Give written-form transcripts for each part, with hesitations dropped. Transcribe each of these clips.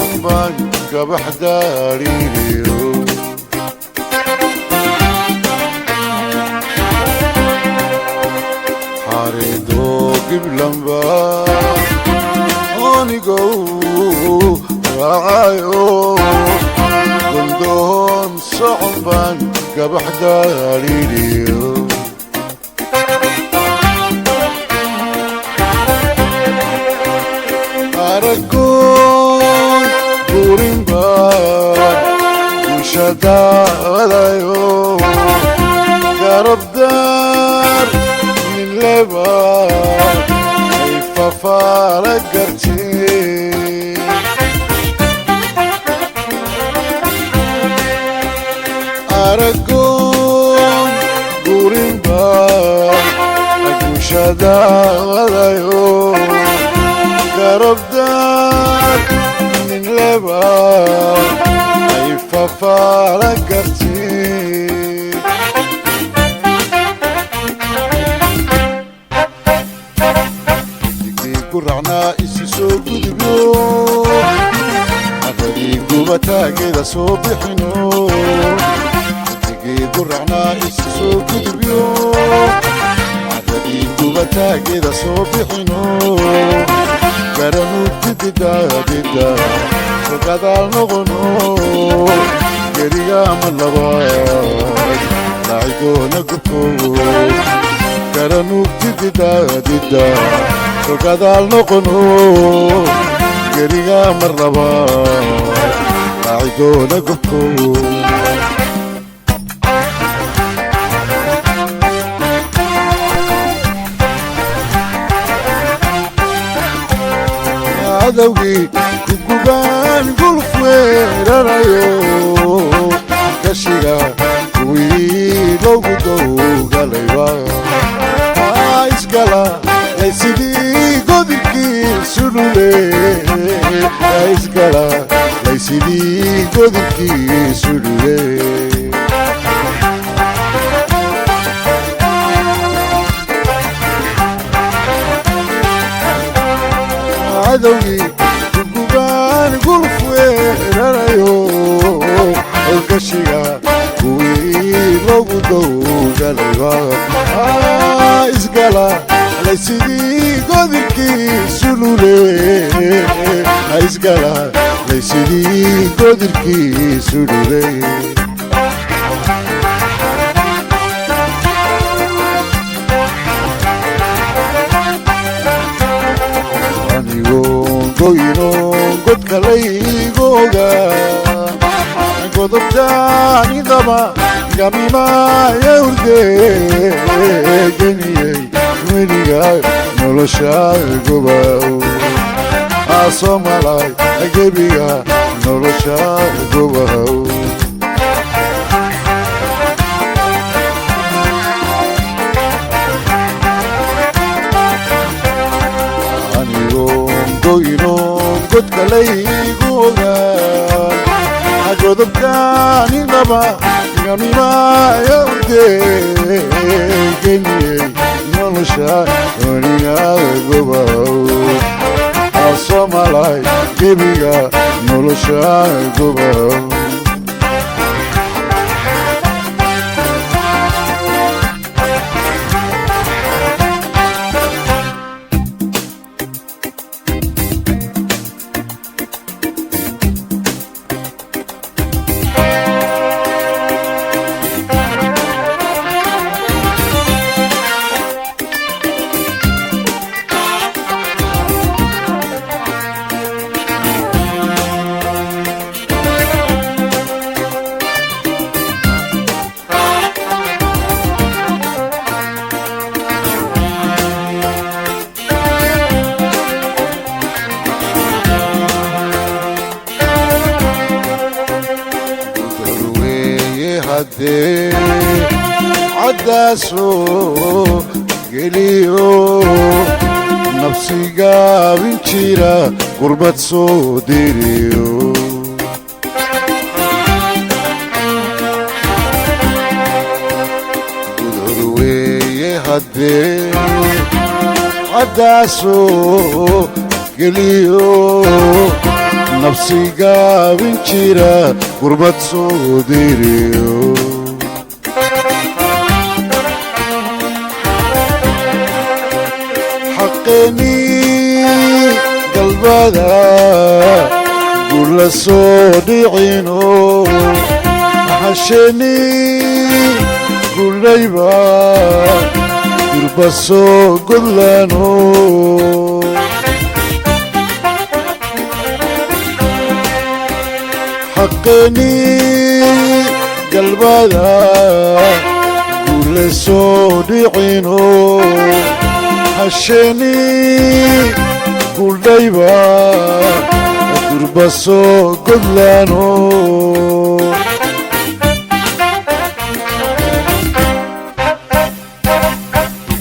صعبان قبح داريريو حاريدو قبلن با أونيقو راعيو قندون صعبان قبح داريريو أرقون قورين بار وشدالايو قرب دار من لبار كيف فارق قرتي أرقون قورين بار وشدالايو قرب دار من لبار كيف فارق قرتي قرعنا إسسو قدبيو عفدي قوبتا كده صبحنو قرعنا إسسو قدبيو عفدي قوبتا كده صبحنو قرنو تددا ددا وقدال نغنو قريام اللباد لعيدو نقبكو قرنو تددا ددا وقدال نغنو قريام اللباد لعيدو نقبكو عدوي كوكوبان قلف ويرايو كشيغا ويلو قدو غاليبا اسكالا لسيدي قدركي سلولي اسكالا لسيدي قدركي سلولي عدوي كوكوبان قلف ويرايو الكشيغا ويلو قدو غاليبا اسكالا لسيدي قدركي سلولي اسكالا لسيدي قدركي سلولي goyno god kalaygoga godobtani daba gamima yurde geniyey weliga nolosha gobaw asomalay gebiga nolosha gobaw goyno god kalaygoga godobtani daba gamima yurde geniyey nolosha weliga gobaw asomalay gebiga nolosha gobaw عدي عداسو قليو نفسي قابل شيرا قربة صديريو قدروي هدي عداسو قليو nafsigaabin jira gurbad soo diriyo xaqeeni galbada gula soo dhicino maxasheni gulayba durba soo godlano xaqeeni galbada gula soo dhicino maxasheni gulayba durba soo godlano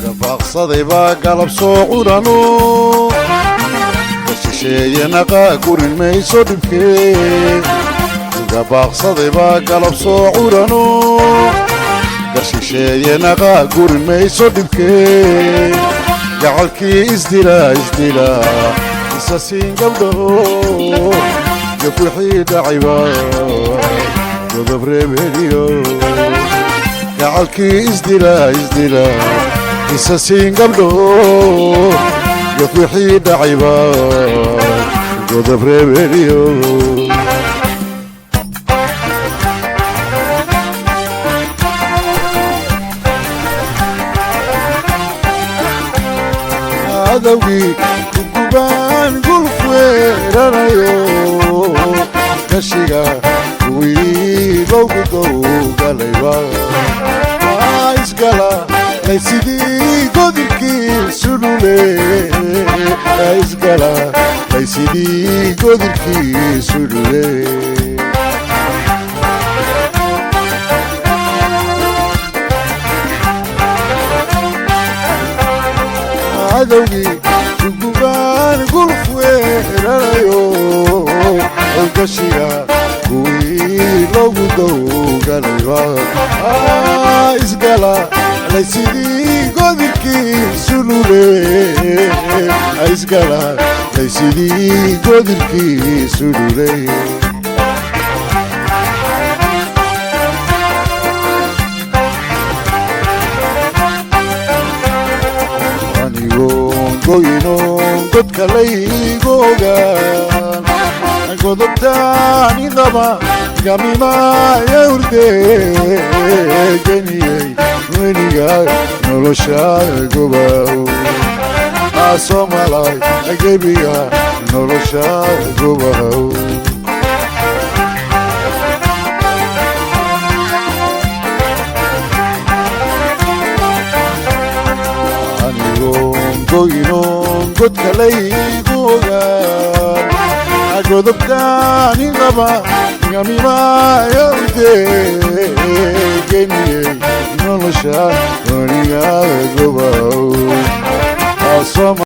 gabaaqsaday baa galab soo curano kashisheeyanaqa gurin mayso dhibkee gabaaqsaday baa galab soo curano kashisheeyanaqa gurin mayso dhibkee gacalkii isdilaa isasiin gabdho gaf wixii dhacayba godob reebeliyo gacalkii isdilaa isasiin gabdho gaf wixii dhacayba godob reebeliyo adawgii kugubaan gulf weerarayo kashiga kuwii loogu dowgalayba isgala laysidii godilkiisu dhule isgala laysidii godilkiisu dhule adawgii kugubaan gulf weerarayo kashiga kuwii loogu dowgalayba isgala laysidii godilkiisu dhule isgala laysidii godilkiisu dhule goynon godka laygogaan godobtaanidaba gamimaya urdegeniyey weliga nolosha gobaw asomalay gebiga nolosha gobaw goynon godka laygogaan godobtaanidaba gamimaya urdegeniyey nolosha weliga